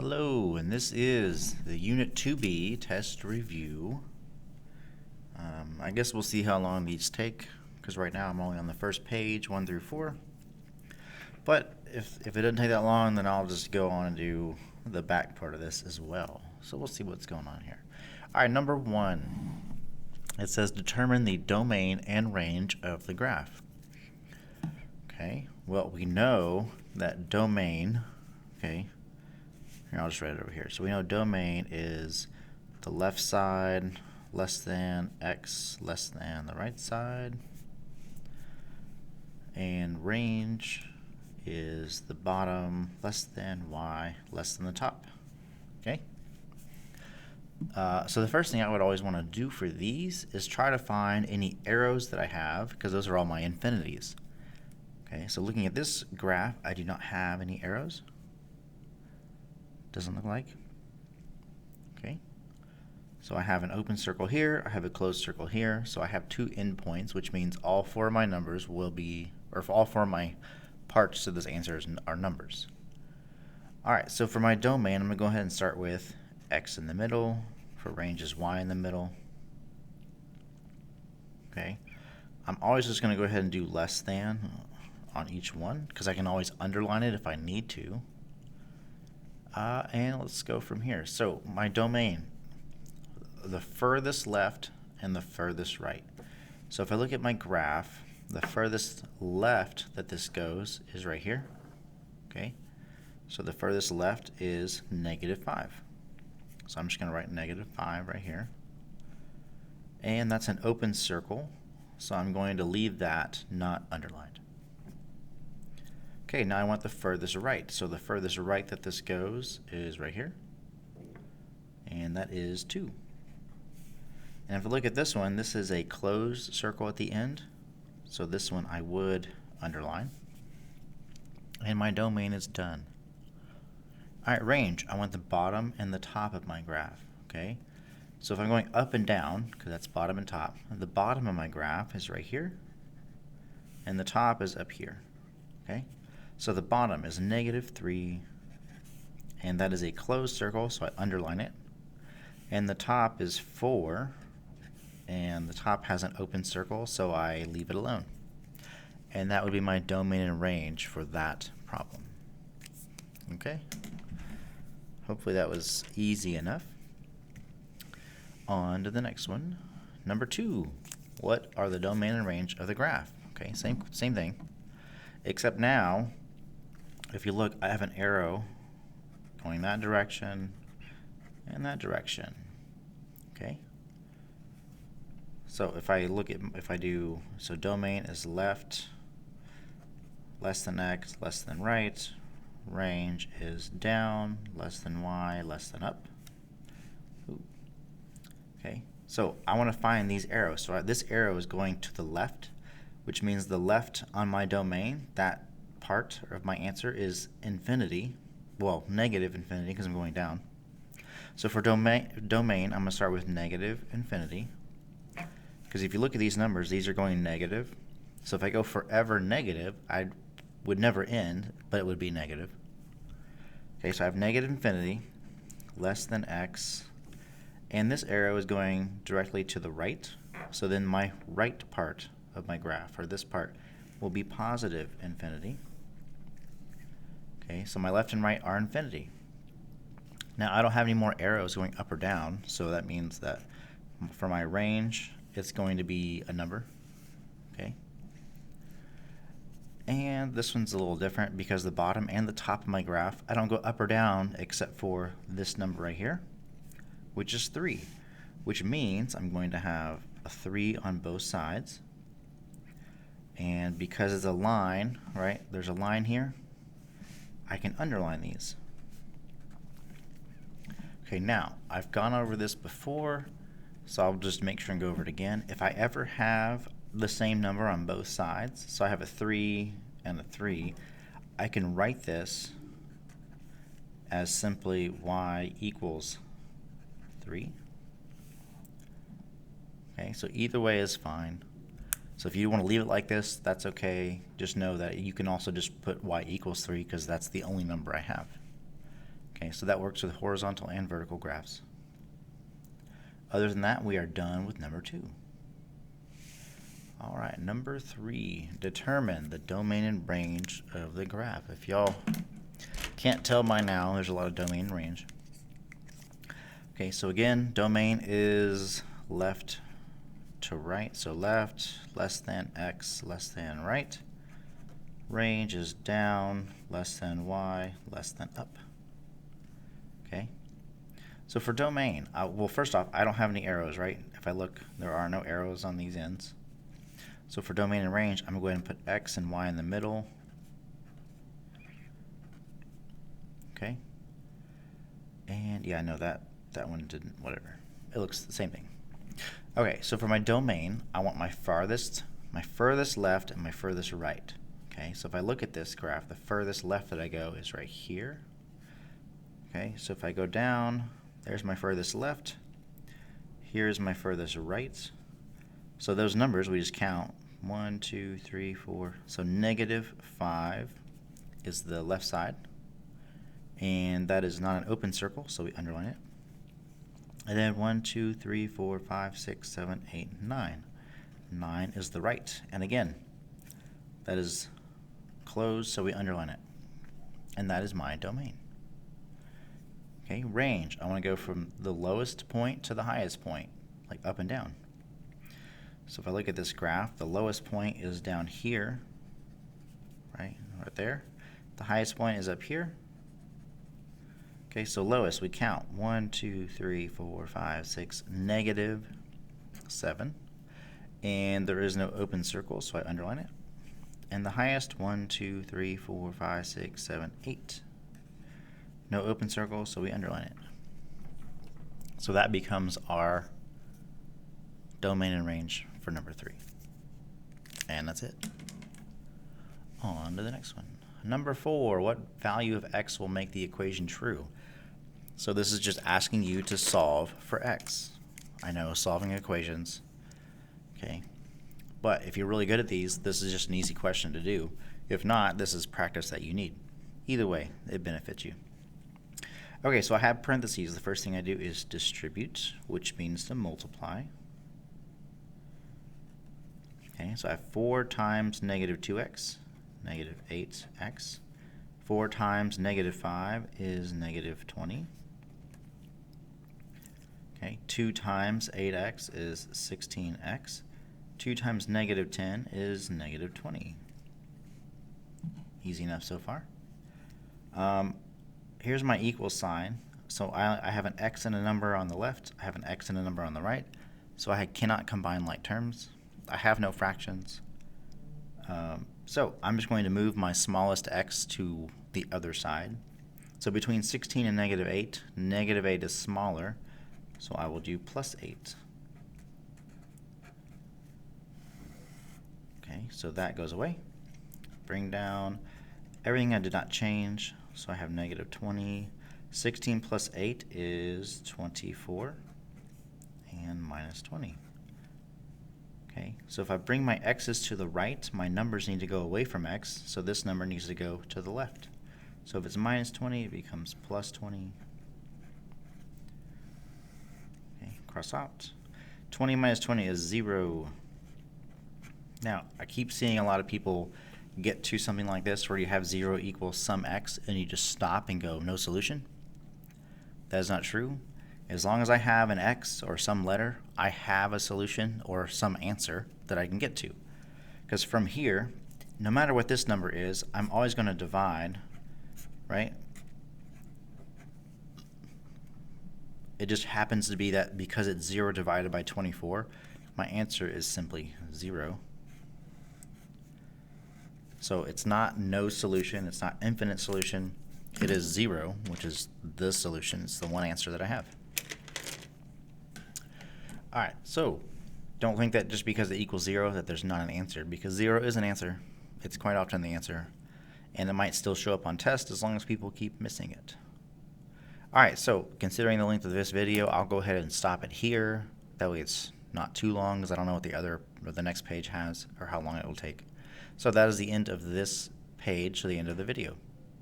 Hello, and this is the Unit 2B test review. I guess we'll see how long these take, because right now I'm only on the first page, 1 through 4. But if it doesn't take that long, then I'll just go on and do the back part of this as well. So we'll see what's going on here. All right, number 1. It says determine the domain and range of the graph. Okay, well, we know that domain, okay, here, I'll just write it over here. So we know domain is the left side less than x less than the right side. And range is the bottom less than y less than the top. Okay? So the first thing I would always want to do for these is try to find any arrows that I have, because those are all my infinities. Okay, so looking at this graph, I do not have any arrows. Doesn't look like. Okay, so I have an open circle here, I have a closed circle here, so I have 2 endpoints, which means all 4 of my numbers will be, or all 4 of my parts to this answer are numbers. Alright, so for my domain, I'm going to go ahead and start with x in the middle, for range is y in the middle. Okay, I'm always just going to go ahead and do less than on each one, because I can always underline it if I need to. And let's go from here. So my domain, the furthest left and the furthest right. So if I look at my graph, the furthest left that this goes is right here. Okay, so the furthest left is -5. So I'm just going to write -5 right here. And that's an open circle, so I'm going to leave that not underlined. Okay, now I want the furthest right. So the furthest right that this goes is right here. And that is 2. And if I look at this one, this is a closed circle at the end. So this one I would underline. And my domain is done. Alright, range. I want the bottom and the top of my graph. Okay, so if I'm going up and down, because that's bottom and top, the bottom of my graph is right here. And the top is up here. Okay, so the bottom is -3, and that is a closed circle, so I underline it. And the top is 4, and the top has an open circle, so I leave it alone. And that would be my domain and range for that problem. Okay, hopefully that was easy enough. On to the next one. Number 2, what are the domain and range of the graph? Okay, same thing, except now, if you look, I have an arrow going that direction and that direction. Okay, so if I look at, so domain is left less than x less than right, range is down less than y less than up. Ooh. Okay, so I want to find these arrows. So this arrow is going to the left, which means the left on my domain, that part of my answer is infinity, well, -infinity, because I'm going down. So for domain, I'm going to start with -infinity, because if you look at these numbers, these are going negative. So if I go forever negative, I would never end, but it would be negative. Okay, so I have -infinity, less than x, and this arrow is going directly to the right. So then my right part of my graph, or this part, will be positive infinity. Okay, so my left and right are infinity. Now I don't have any more arrows going up or down, so that means that for my range, it's going to be a number. Okay, and this one's a little different because the bottom and the top of my graph, I don't go up or down except for this number right here, which is 3, which means I'm going to have a 3 on both sides. And because it's a line, right, there's a line here, I can underline these. Okay, now, I've gone over this before, so I'll just make sure and go over it again. If I ever have the same number on both sides, so I have a 3 and a 3, I can write this as simply y equals 3. Okay, so either way is fine. So if you want to leave it like this, that's okay. Just know that you can also just put y equals 3 because that's the only number I have. Okay, so that works with horizontal and vertical graphs. Other than that, we are done with number 2. All right, number 3, determine the domain and range of the graph. If y'all can't tell by now, there's a lot of domain and range. Okay, so again, domain is left to right, so left less than x less than right. Range is down less than y less than up. Okay, so for domain, well, first off, I don't have any arrows, right? If I look, there are no arrows on these ends. So for domain and range, I'm going to go ahead and put x and y in the middle. Okay, and yeah, no, that one didn't, whatever. It looks the same thing. Okay, so for my domain, I want my furthest left and my furthest right. Okay, so if I look at this graph, the furthest left that I go is right here. Okay, so if I go down, there's my furthest left. Here's my furthest right. So those numbers, we just count. 1, 2, 3, 4. So -5 is the left side. And that is not an open circle, so we underline it. And then 1, 2, 3, 4, 5, 6, 7, 8, 9. 9 is the right. And again, that is closed, so we underline it. And that is my domain. Okay, range. I want to go from the lowest point to the highest point, like up and down. So if I look at this graph, the lowest point is down here, right there. The highest point is up here. Okay, so lowest, we count 1, 2, 3, 4, 5, 6, -7. And there is no open circle, so I underline it. And the highest, 1, 2, 3, 4, 5, 6, 7, 8. No open circle, so we underline it. So that becomes our domain and range for number 3. And that's it. On to the next one. Number 4, what value of x will make the equation true? So this is just asking you to solve for x. I know, solving equations. Okay. But if you're really good at these, this is just an easy question to do. If not, this is practice that you need. Either way, it benefits you. Okay, so I have parentheses. The first thing I do is distribute, which means to multiply. Okay, so I have 4 times -2x, -8x. 4 times -5 is -20. Okay, 2 times 8x is 16x. 2 times -10 is -20. Easy enough so far. Here's my equal sign. So I have an x and a number on the left. I have an x and a number on the right. So I cannot combine like terms. I have no fractions. So I'm just going to move my smallest x to the other side. So between 16 and -8, -8 is smaller. So I will do +8. Okay, so that goes away. Bring down everything I did not change. So I have -20. 16 plus 8 is 24. And -20. Okay, so if I bring my x's to the right, my numbers need to go away from x. So this number needs to go to the left. So if it's -20, it becomes +20. Okay, cross out. 20 minus 20 is 0. Now, I keep seeing a lot of people get to something like this where you have 0 equals some x and you just stop and go, no solution. That is not true. As long as I have an x or some letter, I have a solution or some answer that I can get to. Because from here, no matter what this number is, I'm always going to divide, right? It just happens to be that because it's 0 divided by 24, my answer is simply 0. So it's not no solution, it's not infinite solution, it is 0, which is the solution. It's the one answer that I have. Alright, so don't think that just because it equals 0 that there's not an answer, because 0 is an answer. It's quite often the answer. And it might still show up on test as long as people keep missing it. Alright, so considering the length of this video, I'll go ahead and stop it here. That way it's not too long, because I don't know what the next page has or how long it will take. So that is the end of this page, so the end of the video.